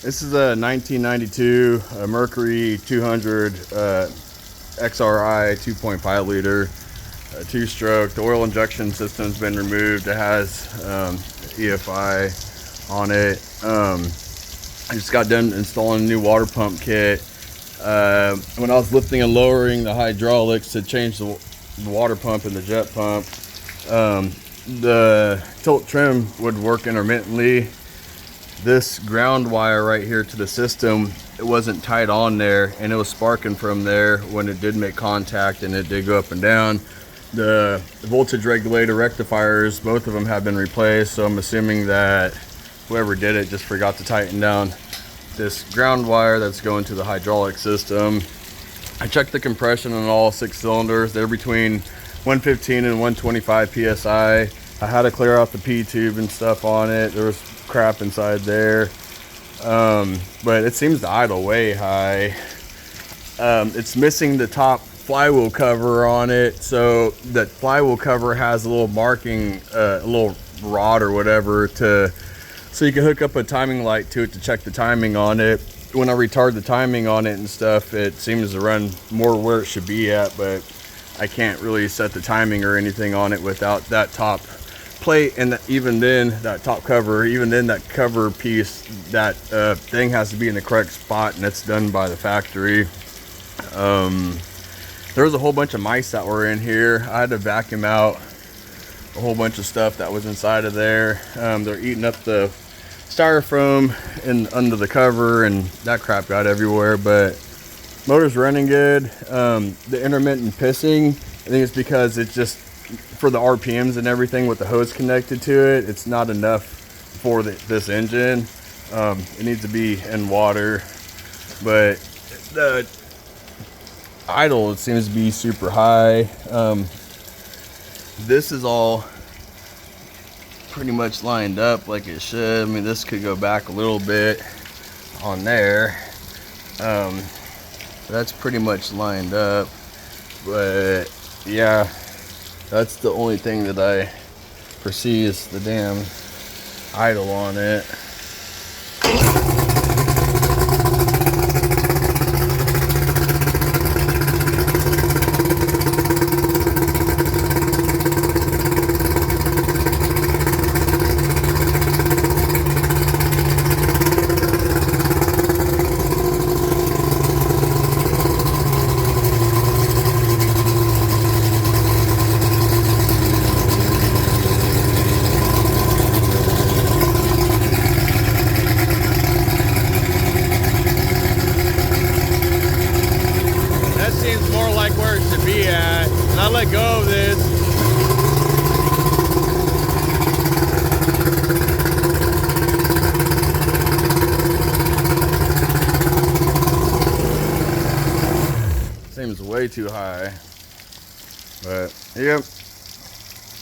This is a 1992 Mercury 200 XRI 2.5 liter two-stroke. The oil injection system's been removed. It has EFI on it. I just got done installing a new water pump kit. When I was lifting and lowering the hydraulics to change the water pump and the jet pump, the tilt trim would work intermittently. This ground wire right here to the system, it wasn't tight on there, and it was sparking from there when it did make contact, and it did go up and down. The voltage regulator rectifiers, both of them have been replaced, so I'm assuming that whoever did it just forgot to tighten down this ground wire that's going to the hydraulic system. I checked the compression on all 6 cylinders. They're between 115 and 125 psi. I had to clear out the P tube and stuff on it. There was crap inside there, but it seems to idle way high. It's missing the top flywheel cover on it, so that flywheel cover has a little marking, a little rod or whatever, so you can hook up a timing light to it to check the timing on it. When I retard the timing on it and stuff, it seems to run more where it should be at, but I can't really set the timing or anything on it without that top plate, and even then that top cover, even then that cover piece, that thing has to be in the correct spot, and it's done by the factory. There was a whole bunch of mice that were in here. I had to vacuum out a whole bunch of stuff that was inside of there. They're eating up the styrofoam and under the cover, and that crap got everywhere. But motor's running good. The intermittent pissing, I think it's because it's just for the RPMs and everything with the hose connected to it, it's not enough for this engine. It needs to be in water, but the idle, it seems to be super high. This is all pretty much lined up like it should. I mean, this could go back a little bit on there. That's pretty much lined up, but yeah, that's the only thing that I foresee is the damn idle on it. More like where it should be at, and I let go of this. Seems way too high, but yep.